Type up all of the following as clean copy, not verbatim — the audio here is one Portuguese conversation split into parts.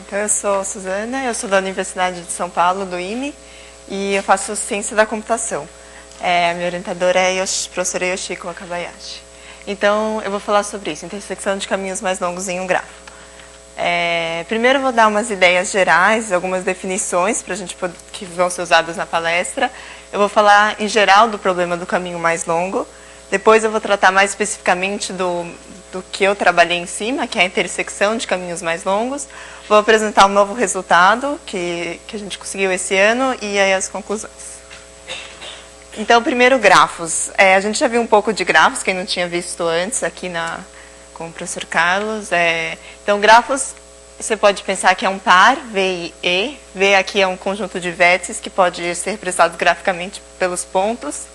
Então, eu sou Suzana, eu sou da Universidade de São Paulo, do IME, e eu faço ciência da computação. A minha orientadora é a professora Yoshiko Wakabayashi. Então, eu vou falar sobre isso, intersecção de caminhos mais longos em um grafo. Primeiro, eu vou dar umas ideias gerais, algumas definições que vão ser usadas na palestra. Eu vou falar, em geral, do problema do caminho mais longo. Depois, eu vou tratar mais especificamente do que eu trabalhei em cima, que é a intersecção de caminhos mais longos. Vou apresentar um novo resultado que a gente conseguiu esse ano e aí as conclusões. Então, primeiro, grafos. A gente já viu um pouco de grafos, quem não tinha visto antes aqui com o professor Carlos. Então, grafos, você pode pensar que é um par, V e E. V aqui é um conjunto de vértices que pode ser representado graficamente pelos pontos.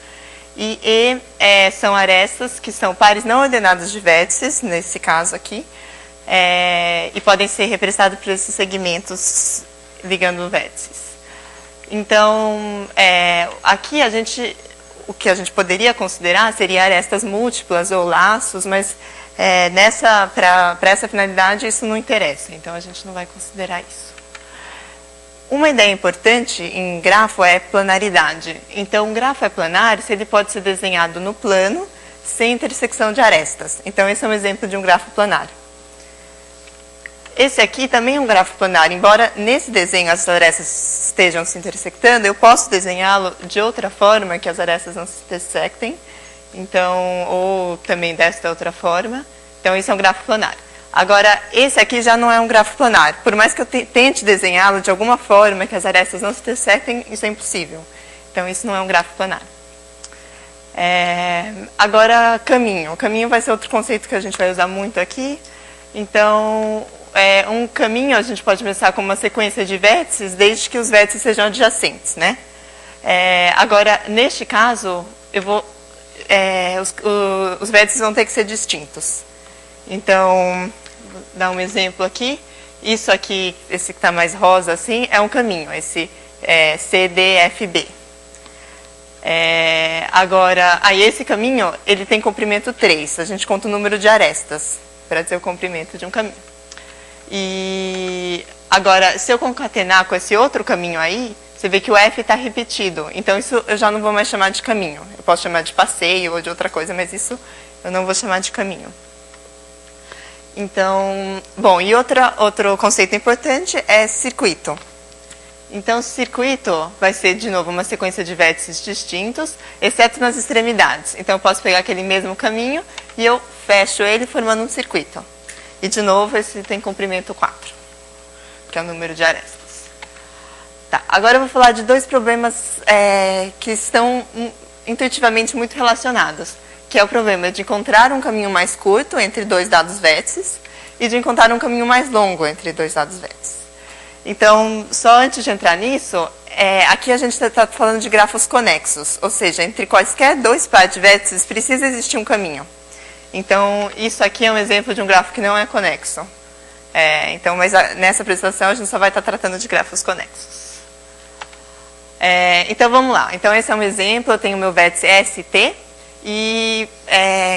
E E são arestas, que são pares não ordenados de vértices, nesse caso aqui, e podem ser representados por esses segmentos ligando vértices. Então, aqui o que a gente poderia considerar seria arestas múltiplas ou laços, mas para essa finalidade isso não interessa, então a gente não vai considerar isso. Uma ideia importante em grafo é planaridade. Então, um grafo é planar se ele pode ser desenhado no plano, sem intersecção de arestas. Então, esse é um exemplo de um grafo planar. Esse aqui também é um grafo planar. Embora nesse desenho as arestas estejam se intersectando, eu posso desenhá-lo de outra forma, que as arestas não se intersectem. Então, ou também desta outra forma. Então, isso é um grafo planar. Agora, esse aqui já não é um grafo planar. Por mais que eu tente desenhá-lo de alguma forma que as arestas não se intersectem, isso é impossível. Então, isso não é um grafo planar. Agora, caminho. O caminho vai ser outro conceito que a gente vai usar muito aqui. Então, um caminho a gente pode pensar como uma sequência de vértices, desde que os vértices sejam adjacentes, né? Agora, neste caso, os vértices vão ter que ser distintos. Então, vou dar um exemplo aqui. Isso aqui, esse que está mais rosa assim, é um caminho, esse CDFB. Agora, aí esse caminho, ele tem comprimento 3. A gente conta o número de arestas para dizer o comprimento de um caminho. E agora, se eu concatenar com esse outro caminho aí, você vê que o F está repetido. Então, isso eu já não vou mais chamar de caminho. Eu posso chamar de passeio ou de outra coisa, mas isso eu não vou chamar de caminho. Então, bom, e outro conceito importante é circuito. Então, circuito vai ser, de novo, uma sequência de vértices distintos, exceto nas extremidades. Então, eu posso pegar aquele mesmo caminho e eu fecho ele formando um circuito. E, de novo, esse tem comprimento 4, que é o número de arestas. Tá, agora eu vou falar de dois problemas que estão intuitivamente muito relacionados, que é o problema de encontrar um caminho mais curto entre dois dados vértices e de encontrar um caminho mais longo entre dois dados vértices. Então, só antes de entrar nisso, aqui a gente está falando de grafos conexos, ou seja, entre quaisquer dois pares de vértices precisa existir um caminho. Então, isso aqui é um exemplo de um grafo que não é conexo. Mas nessa apresentação a gente só vai estar tratando de grafos conexos. Então, vamos lá. Então, esse é um exemplo, eu tenho o meu vértice ST.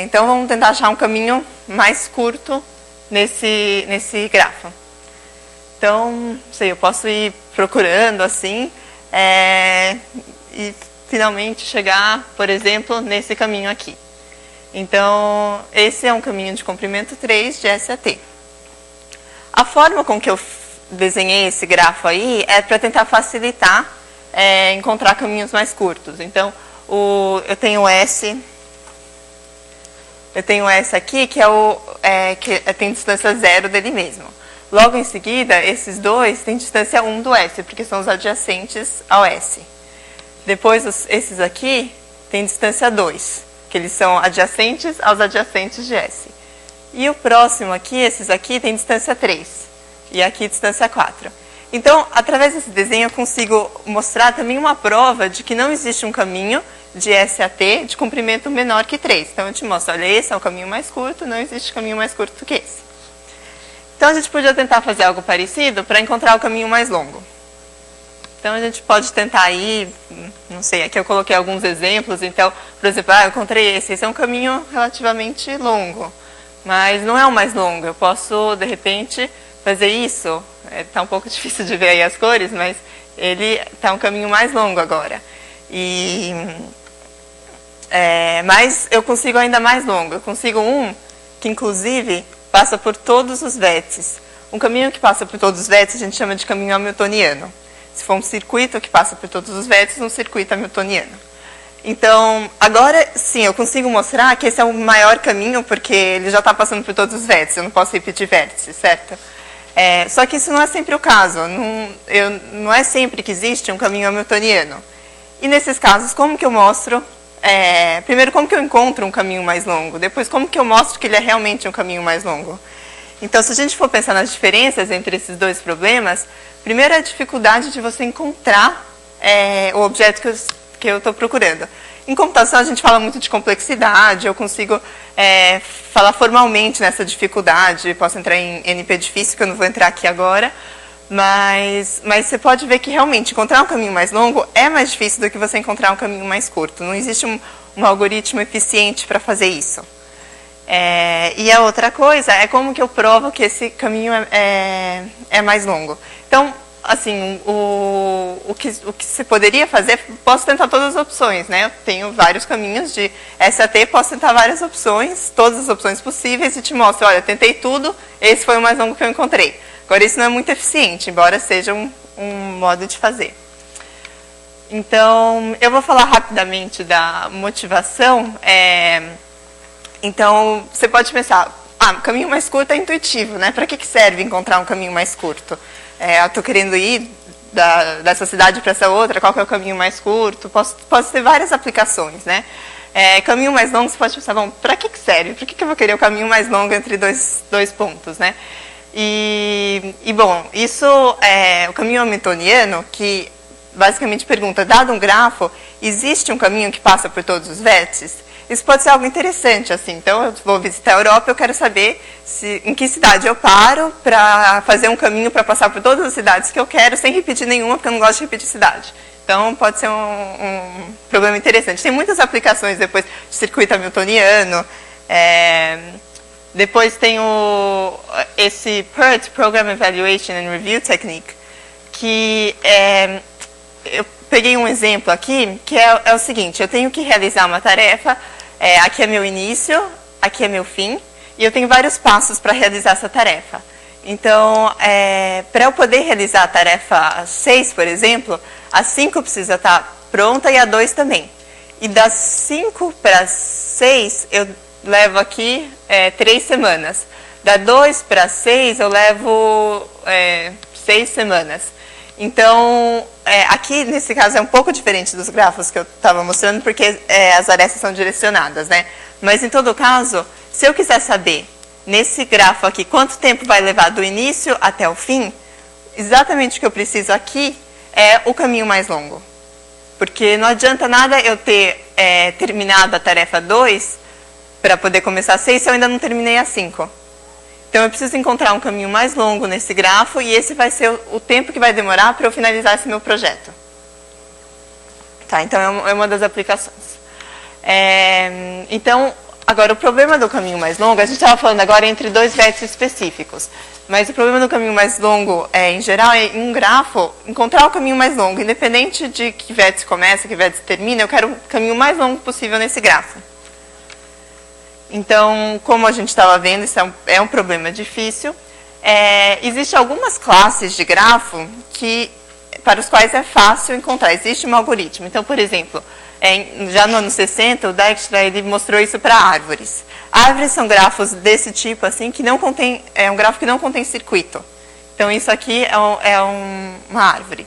Então, vamos tentar achar um caminho mais curto nesse grafo. Então, não sei, eu posso ir procurando assim e finalmente chegar, por exemplo, nesse caminho aqui. Então, esse é um caminho de comprimento 3 de S a T. A forma com que eu desenhei esse grafo aí é para tentar facilitar encontrar caminhos mais curtos. Então, eu tenho S aqui, que tem distância 0 dele mesmo. Logo em seguida, esses dois têm distância 1 do S, porque são os adjacentes ao S. Depois, esses aqui têm distância 2, que eles são adjacentes aos adjacentes de S. E o próximo aqui, esses aqui, têm distância 3, e aqui distância 4. Então, através desse desenho, eu consigo mostrar também uma prova de que não existe um caminho de S a T de comprimento menor que 3. Então, eu te mostro, olha, esse é o caminho mais curto, não existe caminho mais curto do que esse. Então, a gente podia tentar fazer algo parecido para encontrar o caminho mais longo. Então, a gente pode tentar aí, não sei, aqui eu coloquei alguns exemplos. Então, por exemplo, eu encontrei esse é um caminho relativamente longo. mas não é o mais longo. Eu posso, de repente, fazer isso. Está um pouco difícil de ver aí as cores, mas ele está um caminho mais longo agora. Mas eu consigo ainda mais longo. Eu consigo um que, inclusive, passa por todos os vértices. Um caminho que passa por todos os vértices a gente chama de caminho hamiltoniano. Se for um circuito que passa por todos os vértices, um circuito hamiltoniano. Então, agora sim, eu consigo mostrar que esse é o maior caminho, porque ele já está passando por todos os vértices, eu não posso repetir vértices, certo? Só que isso não é sempre o caso, não é sempre que existe um caminho hamiltoniano. E nesses casos, como que eu mostro? Primeiro, como que eu encontro um caminho mais longo? Depois, como que eu mostro que ele é realmente um caminho mais longo? Então, se a gente for pensar nas diferenças entre esses dois problemas, primeiro a dificuldade de você encontrar o objeto que eu estou procurando. Em computação, a gente fala muito de complexidade, eu consigo falar formalmente nessa dificuldade, posso entrar em NP difícil, que eu não vou entrar aqui agora, mas você pode ver que realmente encontrar um caminho mais longo é mais difícil do que você encontrar um caminho mais curto. Não existe um algoritmo eficiente para fazer isso. E a outra coisa é como que eu provo que esse caminho é mais longo. Então, assim, o que se poderia fazer, posso tentar todas as opções, né? Eu tenho vários caminhos de SAT, posso tentar várias opções, todas as opções possíveis e te mostro, olha, tentei tudo, esse foi o mais longo que eu encontrei. Agora, isso não é muito eficiente, embora seja um modo de fazer. Então, eu vou falar rapidamente da motivação. Então, você pode pensar, o caminho mais curto é intuitivo, né? Para que serve encontrar um caminho mais curto? Eu estou querendo ir dessa cidade para essa outra, qual que é o caminho mais curto? Posso ter várias aplicações, né? Caminho mais longo, você pode pensar, bom, para que serve? Por que eu vou querer o caminho mais longo entre dois pontos, né? Bom, isso é o caminho hamiltoniano, que basicamente pergunta, dado um grafo, existe um caminho que passa por todos os vértices? Isso pode ser algo interessante, assim. Então, eu vou visitar a Europa, eu quero saber em que cidade eu paro para fazer um caminho para passar por todas as cidades que eu quero, sem repetir nenhuma, porque eu não gosto de repetir cidade. Então, pode ser um problema interessante. Tem muitas aplicações depois de circuito hamiltoniano. Depois tem esse PERT, Program Evaluation and Review Technique, que eu peguei um exemplo aqui, que é o seguinte, eu tenho que realizar uma tarefa, aqui é meu início, aqui é meu fim, e eu tenho vários passos para realizar essa tarefa. Então, para eu poder realizar a tarefa 6, por exemplo, a 5 precisa estar pronta e a 2 também. E das 5 para 6, eu levo aqui 3 semanas. Da 2 para 6, eu levo 6 semanas. Então, aqui, nesse caso, é um pouco diferente dos grafos que eu estava mostrando, porque as arestas são direcionadas, né? Mas, em todo caso, se eu quiser saber, nesse grafo aqui, quanto tempo vai levar do início até o fim, exatamente o que eu preciso aqui é o caminho mais longo. Porque não adianta nada eu ter terminado a tarefa 2 para poder começar a 6 se eu ainda não terminei a 5. Então, eu preciso encontrar um caminho mais longo nesse grafo e esse vai ser o tempo que vai demorar para eu finalizar esse meu projeto. Tá, então, é uma das aplicações. Então, agora, o problema do caminho mais longo, a gente estava falando agora entre dois vértices específicos, mas o problema do caminho mais longo, em geral, é em um grafo, encontrar o caminho mais longo. Independente de que vértice começa, que vértice termina, eu quero o caminho mais longo possível nesse grafo. Então, como a gente estava vendo, isso é um problema difícil. Existem algumas classes de grafo para os quais é fácil encontrar. Existe um algoritmo. Então, por exemplo, já no ano 60, o Dijkstra ele mostrou isso para árvores. Árvores são grafos desse tipo, assim, que não contém, um grafo que não contém circuito. Então, isso aqui é uma árvore.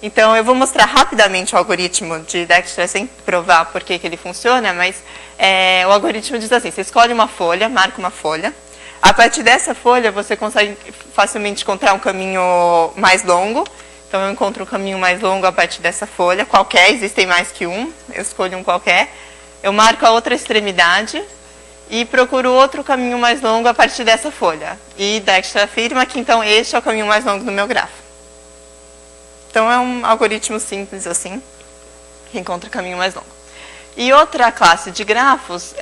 Então, eu vou mostrar rapidamente o algoritmo de Dijkstra, sem provar por que ele funciona, mas o algoritmo diz assim, você escolhe uma folha, marca uma folha, a partir dessa folha você consegue facilmente encontrar um caminho mais longo, então eu encontro um caminho mais longo a partir dessa folha, qualquer, existem mais que um, eu escolho um qualquer, eu marco a outra extremidade e procuro outro caminho mais longo a partir dessa folha. E Dijkstra afirma que então este é o caminho mais longo do meu grafo. Então é um algoritmo simples assim, que encontra o caminho mais longo. E outra classe de grafos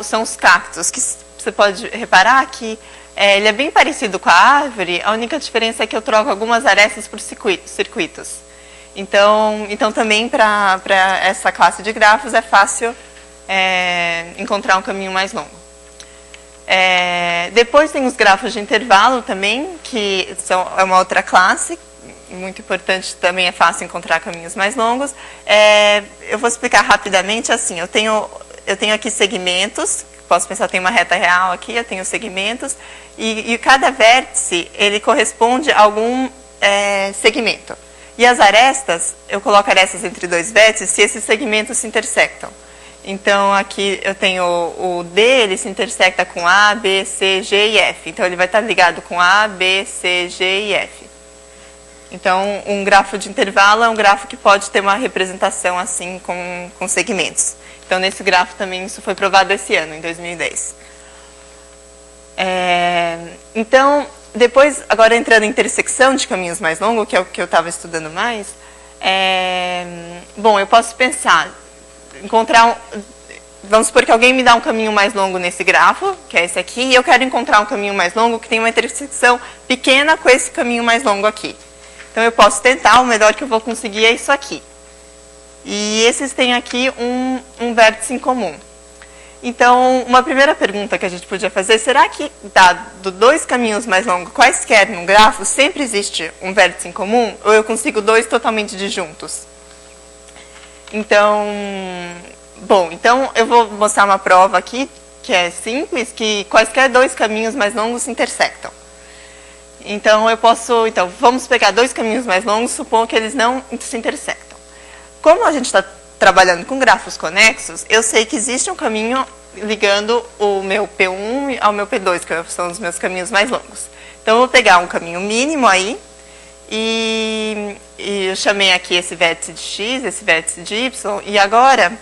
são os cactos, que você pode reparar que ele é bem parecido com a árvore, a única diferença é que eu troco algumas arestas por circuitos. Então também para essa classe de grafos é fácil encontrar um caminho mais longo. Depois tem os grafos de intervalo também, que é uma outra classe, muito importante, também é fácil encontrar caminhos mais longos. Eu vou explicar rapidamente assim, eu tenho aqui segmentos, posso pensar, tem uma reta real aqui, eu tenho segmentos, e cada vértice, ele corresponde a algum segmento. E as arestas, eu coloco arestas entre dois vértices se esses segmentos se intersectam. Então, aqui eu tenho o D, ele se intersecta com A, B, C, G e F. Então, ele vai estar ligado com A, B, C, G e F. Então, um grafo de intervalo é um grafo que pode ter uma representação assim com segmentos. Então, nesse grafo também isso foi provado esse ano, em 2010. Então, depois, agora entrando em intersecção de caminhos mais longos, que é o que eu estava estudando mais, bom, eu posso pensar, vamos supor que alguém me dá um caminho mais longo nesse grafo, que é esse aqui, e eu quero encontrar um caminho mais longo que tem uma intersecção pequena com esse caminho mais longo aqui. Então, eu posso tentar, o melhor que eu vou conseguir é isso aqui. E esses têm aqui um vértice em comum. Então, uma primeira pergunta que a gente podia fazer, será que, dado dois caminhos mais longos, quaisquer num grafo, sempre existe um vértice em comum? Ou eu consigo dois totalmente disjuntos? Então, bom, então eu vou mostrar uma prova aqui, que é simples, que quaisquer dois caminhos mais longos se intersectam. Então, vamos pegar dois caminhos mais longos, supor que eles não se intersectam. Como a gente está trabalhando com grafos conexos, eu sei que existe um caminho ligando o meu P1 ao meu P2, que são os meus caminhos mais longos. Então, eu vou pegar um caminho mínimo aí, e eu chamei aqui esse vértice de X, esse vértice de Y, e agora,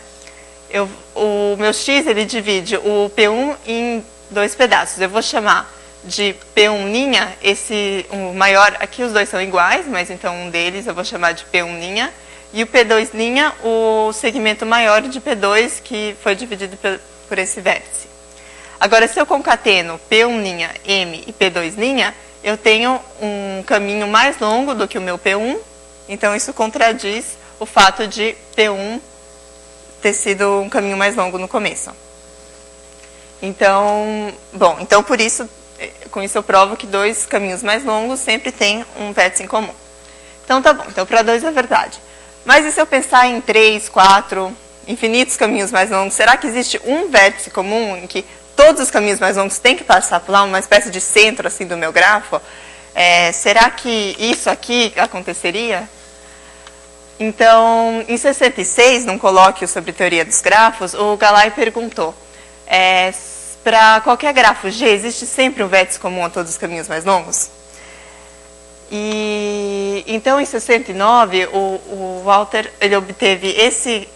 o meu X, ele divide o P1 em dois pedaços. Eu vou chamar de P1', o maior, aqui os dois são iguais, mas então um deles eu vou chamar de P1', e o P2', o segmento maior de P2, que foi dividido por esse vértice. Agora, se eu concateno P1', M e P2', eu tenho um caminho mais longo do que o meu P1, então isso contradiz o fato de P1 ter sido um caminho mais longo no começo. Então, bom, então por isso, com isso eu provo que dois caminhos mais longos sempre têm um vértice em comum. Então tá bom, então para 2 é verdade. Mas e se eu pensar em 3, 4, infinitos caminhos mais longos, será que existe um vértice comum em que todos os caminhos mais longos têm que passar por lá, uma espécie de centro assim do meu grafo? Será que isso aqui aconteceria? Então, em 66, num colóquio sobre teoria dos grafos, o Galay perguntou, para qualquer grafo G, existe sempre um vértice comum a todos os caminhos mais longos? E então, em 69, o Walter ele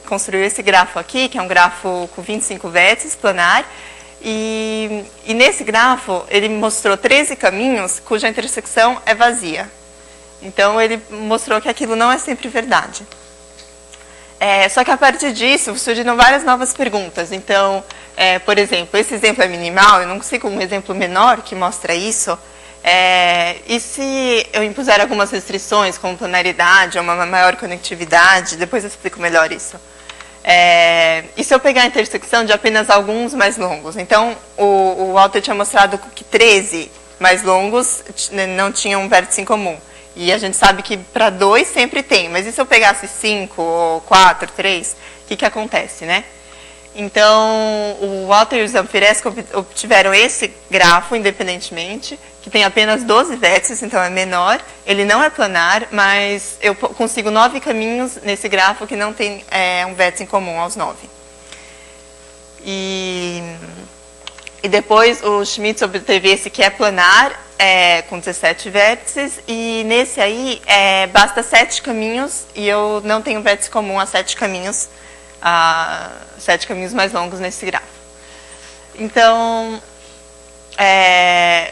construiu esse grafo aqui, que é um grafo com 25 vértices, planar, e nesse grafo ele mostrou 13 caminhos cuja intersecção é vazia. Então, ele mostrou que aquilo não é sempre verdade. Só que a partir disso surgiram várias novas perguntas. Então, por exemplo, esse exemplo é minimal, eu não consigo um exemplo menor que mostra isso. E se eu impuser algumas restrições, como planaridade ou uma maior conectividade, depois eu explico melhor isso. E se eu pegar a intersecção de apenas alguns mais longos? Então, o Walter tinha mostrado que 13 mais longos não tinham um vértice em comum. E a gente sabe que para 2 sempre tem, mas e se eu pegasse 5, ou 4, 3, o que acontece, né? Então, o Walter e o Zamfiresco obtiveram esse grafo independentemente, que tem apenas 12 vértices, então é menor. Ele não é planar, mas eu consigo 9 caminhos nesse grafo que não tem um vértice em comum aos 9. E depois o Schmitz obteve esse que é planar, com 17 vértices, e nesse aí basta 7 caminhos, e eu não tenho vértice comum a 7 caminhos, 7 caminhos mais longos nesse grafo. Então,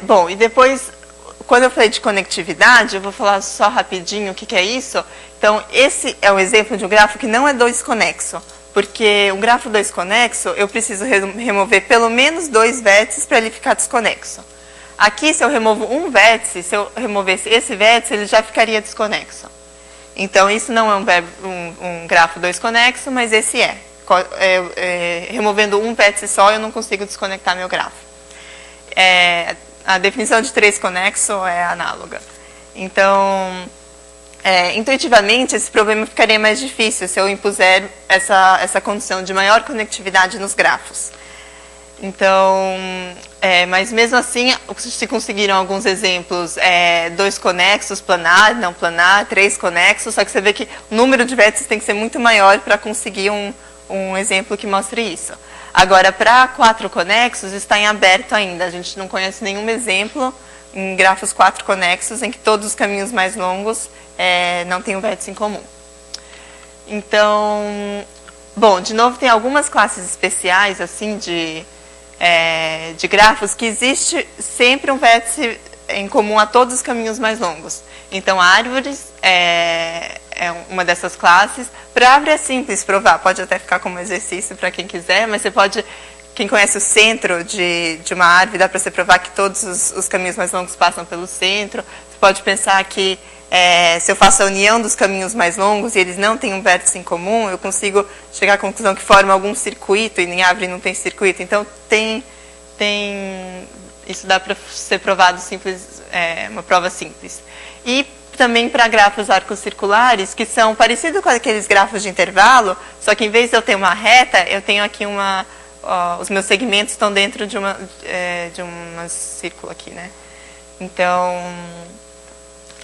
bom, e depois, quando eu falei de conectividade, eu vou falar só rapidinho o que é isso. Então, esse é um exemplo de um grafo que não é desconexo, porque um grafo 2 conexo, eu preciso remover pelo menos 2 vértices para ele ficar desconexo. Aqui, se eu removo um vértice, se eu removesse esse vértice, ele já ficaria desconexo. Então, isso não é um grafo 2 conexo, mas esse é. Removendo um vértice só, eu não consigo desconectar meu grafo. A definição de 3 conexo é análoga. Então, intuitivamente, esse problema ficaria mais difícil se eu impuser essa condição de maior conectividade nos grafos. Então, mas mesmo assim, se conseguiram alguns exemplos, 2 conexos, planar, não planar, 3 conexos, só que você vê que o número de vértices tem que ser muito maior para conseguir um exemplo que mostre isso. Agora, para 4 conexos, está em aberto ainda. A gente não conhece nenhum exemplo em grafos 4 conexos em que todos os caminhos mais longos não têm um vértice em comum. Então, bom, de novo, tem algumas classes especiais, assim, de grafos que existe sempre um vértice em comum a todos os caminhos mais longos. Então, árvores é uma dessas classes. Para árvore é simples provar, pode até ficar como exercício para quem quiser, mas você pode, quem conhece o centro de uma árvore, dá para você provar que todos os caminhos mais longos passam pelo centro. Você pode pensar que se eu faço a união dos caminhos mais longos e eles não têm um vértice em comum, eu consigo chegar à conclusão que forma algum circuito, e em árvore não tem circuito. Então, isso dá para ser provado simples, uma prova simples. E também para grafos arcos circulares, que são parecidos com aqueles grafos de intervalo, só que em vez de eu ter uma reta, eu tenho aqui os meus segmentos estão dentro de uma círculo aqui, né?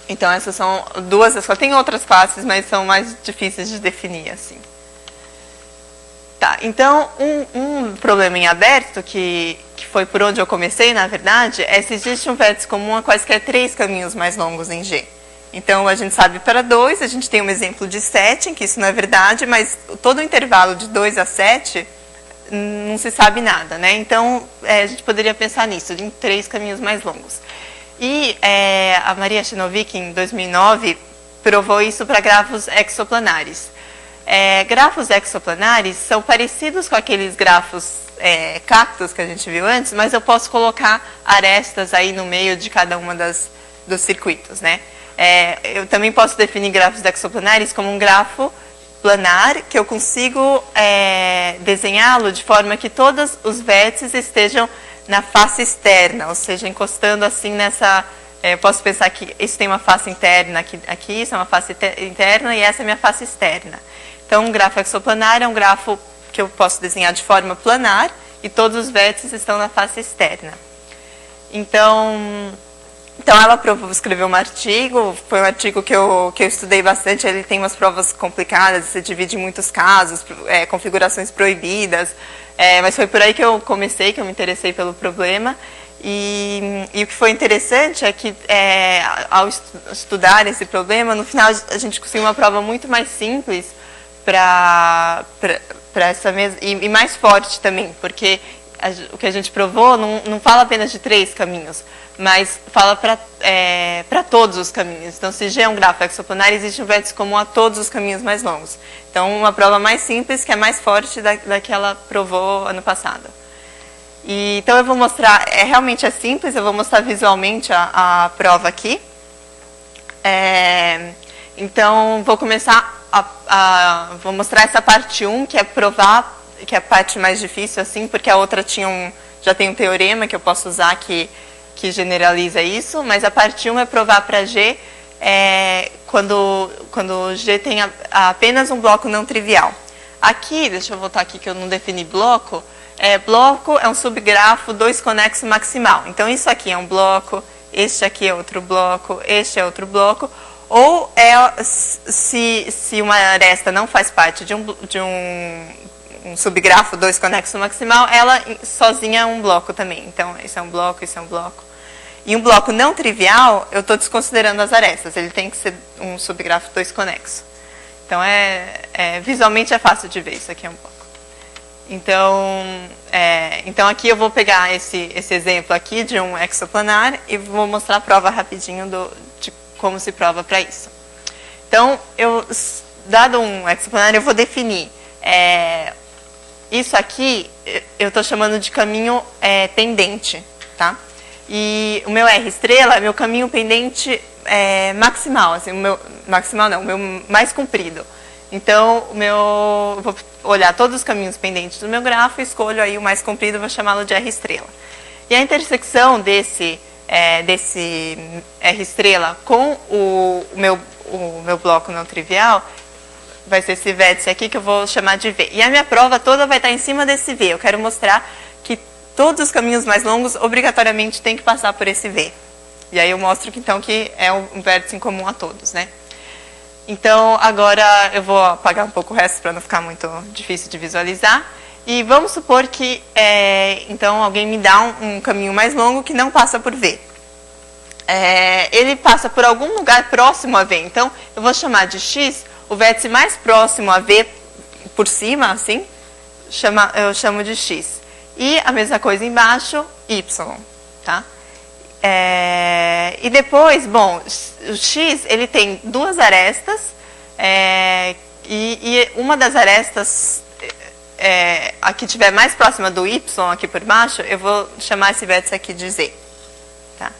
Então essas são duas das classes. Tem outras classes, mas são mais difíceis de definir, assim. Tá, então um problema em aberto, que foi por onde eu comecei, na verdade, é se existe um vértice comum a quaisquer 3 caminhos mais longos em G. Então, a gente sabe para 2, a gente tem um exemplo de 7, em que isso não é verdade, mas todo o intervalo de 2 a 7 não se sabe nada, né? Então, a gente poderia pensar nisso, em 3 caminhos mais longos. E a Maria Chinovic, em 2009, provou isso para grafos exoplanares. Grafos exoplanares são parecidos com aqueles grafos cactos que a gente viu antes, mas eu posso colocar arestas aí no meio de cada uma dos circuitos, né? Eu também posso definir grafos exoplanares como um grafo planar que eu consigo desenhá-lo de forma que todos os vértices estejam na face externa, ou seja, encostando assim nessa... eu posso pensar que isso tem uma face interna aqui, isso é uma face interna e essa é a minha face externa. Então, um grafo exoplanar é um grafo que eu posso desenhar de forma planar e todos os vértices estão na face externa. Então ela escreveu um artigo, foi um artigo que eu estudei bastante, ele tem umas provas complicadas, você divide em muitos casos, configurações proibidas, mas foi por aí que eu comecei, que eu me interessei pelo problema. E o que foi interessante é que, ao estudar esse problema, no final a gente conseguiu uma prova muito mais simples para essa mesma, e mais forte também, porque o que a gente provou não fala apenas de 3 caminhos, mas fala para todos os caminhos. Então, se G é um grafo exoplanar, existe um vértice comum a todos os caminhos mais longos. Então, uma prova mais simples, que é mais forte da que ela provou ano passado. Então, eu vou mostrar, realmente é simples, eu vou mostrar visualmente a prova aqui. Então, vou começar vou mostrar essa parte 1, que é provar, que é a parte mais difícil, assim, porque a outra já tem um teorema que eu posso usar que generaliza isso, mas a parte 1 é provar para G quando G tem apenas um bloco não trivial. Aqui, deixa eu voltar aqui que eu não defini bloco. Bloco é um subgrafo 2 conexo maximal. Então, isso aqui é um bloco, este aqui é outro bloco, este é outro bloco. Ou se uma aresta não faz parte de um subgrafo 2 conexo maximal, ela sozinha é um bloco também. Então, isso é um bloco, isso é um bloco. E um bloco não trivial, eu estou desconsiderando as arestas. Ele tem que ser um subgrafo 2 conexo. Então, visualmente é fácil de ver. Isso aqui é um bloco. Então aqui eu vou pegar esse exemplo aqui de um exoplanar e vou mostrar a prova rapidinho de como se prova para isso. Então, dado um exoplanar, eu vou definir Isso aqui eu estou chamando de caminho pendente, tá? E o meu R estrela é meu caminho pendente maximal, assim, o meu maximal não, o meu mais comprido. Então, eu vou olhar todos os caminhos pendentes do meu grafo, escolho aí o mais comprido, vou chamá-lo de R estrela. E a intersecção desse R estrela com o meu bloco não trivial vai ser esse vértice aqui que eu vou chamar de V. E a minha prova toda vai estar em cima desse V. Eu quero mostrar que todos os caminhos mais longos obrigatoriamente têm que passar por esse V. E aí eu mostro que, então, que é um vértice em comum a todos, né? Então, agora eu vou apagar um pouco o resto para não ficar muito difícil de visualizar. E vamos supor que, então, alguém me dá um caminho mais longo que não passa por V. Ele passa por algum lugar próximo a V. Então, eu vou chamar de X o vértice mais próximo a V por cima, assim, eu chamo de X. E a mesma coisa embaixo, Y, tá? E depois, bom, o X, ele tem duas arestas, e uma das arestas, a que estiver mais próxima do Y, aqui por baixo, eu vou chamar esse vértice aqui de Z. Tá?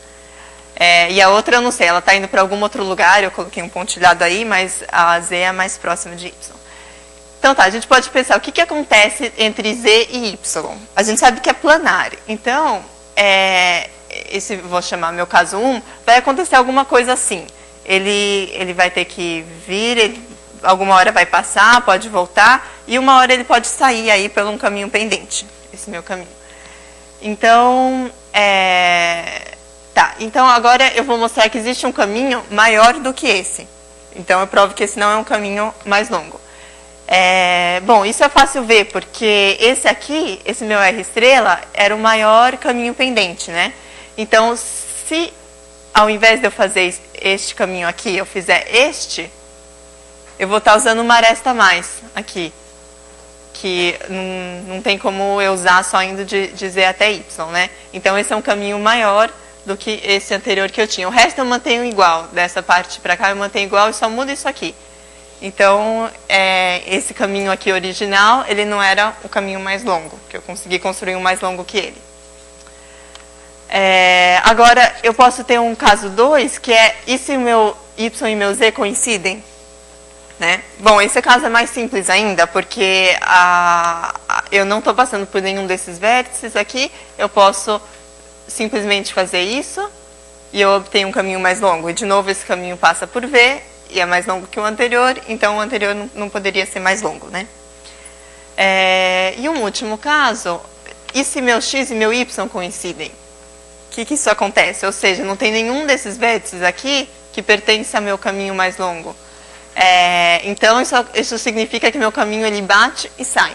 E a outra, eu não sei, ela está indo para algum outro lugar, eu coloquei um pontilhado aí, mas a Z é mais próxima de Y. Então tá, a gente pode pensar, o que acontece entre Z e Y? A gente sabe que é planar. Então, esse vou chamar meu caso 1, vai acontecer alguma coisa assim. Ele vai ter que vir, alguma hora vai passar, pode voltar, e uma hora ele pode sair aí por um caminho pendente, esse meu caminho. Então, então agora eu vou mostrar que existe um caminho maior do que esse. Então eu provo que esse não é um caminho mais longo. Bom, isso é fácil ver, porque esse aqui, esse meu R estrela, era o maior caminho pendente, né? Então, se ao invés de eu fazer este caminho aqui, eu fizer este, eu vou estar usando uma aresta a mais aqui, que não tem como eu usar só indo de Z até Y, né? Então, esse é um caminho maior do que esse anterior que eu tinha. O resto eu mantenho igual, dessa parte para cá eu mantenho igual e só mudo isso aqui. Então, esse caminho aqui original, ele não era o caminho mais longo, que eu consegui construir um mais longo que ele. Agora, eu posso ter um caso 2, que é, e se o meu Y e meu Z coincidem? Né? Bom, esse caso é mais simples ainda, porque eu não estou passando por nenhum desses vértices aqui, eu posso simplesmente fazer isso, e eu obtenho um caminho mais longo. E, de novo, esse caminho passa por V, e é mais longo que o anterior, então o anterior não poderia ser mais longo, né? E um último caso, e se meu X e meu Y coincidem? O que isso acontece? Ou seja, não tem nenhum desses vértices aqui que pertence ao meu caminho mais longo. Então, isso significa que meu caminho ele bate e sai.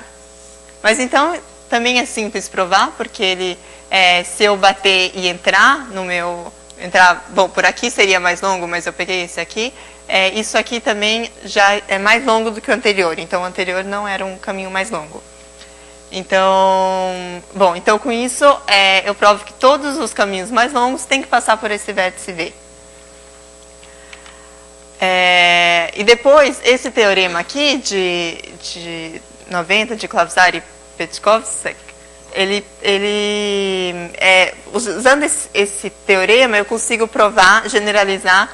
Mas então, também é simples provar, porque se eu bater e entrar no meu... bom, por aqui seria mais longo, mas eu peguei esse aqui. Isso aqui também já é mais longo do que o anterior. Então, o anterior não era um caminho mais longo. Então, bom, então com isso, eu provo que todos os caminhos mais longos têm que passar por esse vértice V. E depois, esse teorema aqui de 90, de Klavsar e Petkovsek, usando esse teorema, eu consigo provar, generalizar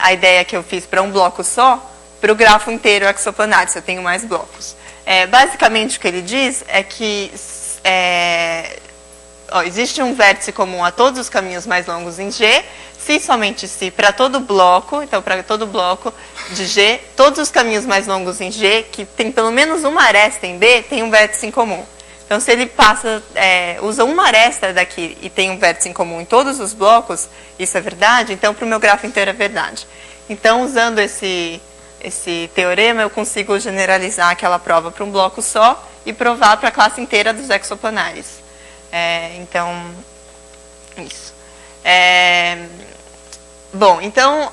a ideia que eu fiz para um bloco só, para o grafo inteiro exoplanar, se eu tenho mais blocos. Basicamente, o que ele diz é que existe um vértice comum a todos os caminhos mais longos em G, se e somente se para todo bloco, então para todo bloco de G, todos os caminhos mais longos em G, que tem pelo menos uma aresta em B, tem um vértice em comum. Então, se ele usa uma aresta daqui e tem um vértice em comum em todos os blocos, isso é verdade, então para o meu grafo inteiro é verdade. Então, usando esse teorema, eu consigo generalizar aquela prova para um bloco só e provar para a classe inteira dos exoplanares. Então, isso. Bom, então,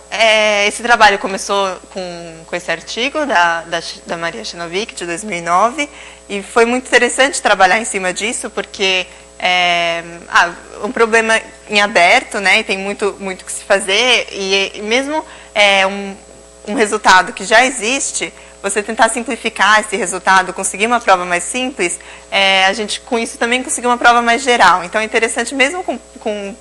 esse trabalho começou com esse artigo da Maria Chinovic, de 2009, e foi muito interessante trabalhar em cima disso, porque um problema em aberto, né, e tem muito que se fazer, e mesmo um resultado que já existe você tentar simplificar esse resultado, conseguir uma prova mais simples, a gente com isso também conseguir uma prova mais geral. Então é interessante, mesmo com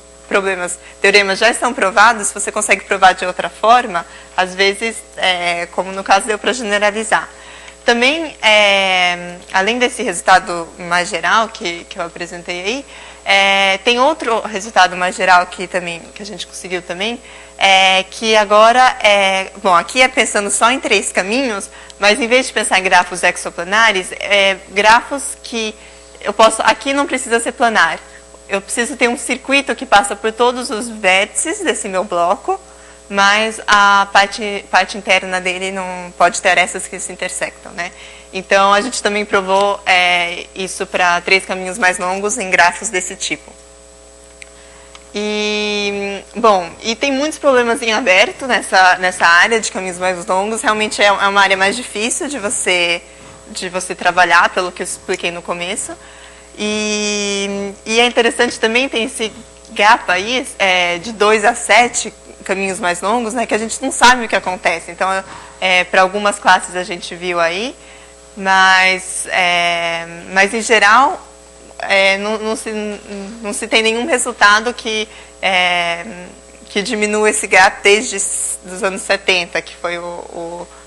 teoremas já estão provados, se você consegue provar de outra forma, às vezes, como no caso, deu para generalizar. Também, além desse resultado mais geral que eu apresentei aí, tem outro resultado mais geral que a gente conseguiu também, que agora, bom, aqui é pensando só em 3 caminhos, mas em vez de pensar em grafos exoplanares, grafos que eu posso, aqui não precisa ser planar, eu preciso ter um circuito que passa por todos os vértices desse meu bloco, mas a parte interna dele não pode ter essas que se intersectam, né? Então, a gente também provou isso para 3 caminhos mais longos em grafos desse tipo. E, bom, e tem muitos problemas em aberto nessa área de caminhos mais longos. Realmente é uma área mais difícil de você trabalhar, pelo que eu expliquei no começo. E é interessante também, tem esse gap aí, de 2 a 7 caminhos mais longos, né, que a gente não sabe o que acontece. Então, para algumas classes a gente viu aí, mas em geral, não se tem nenhum resultado que diminua esse gap desde os anos 70, que foi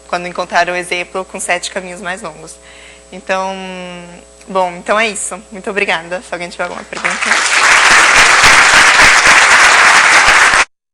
quando encontraram o exemplo com 7 caminhos mais longos. Então, bom, então é isso. Muito obrigada. Se alguém tiver alguma pergunta.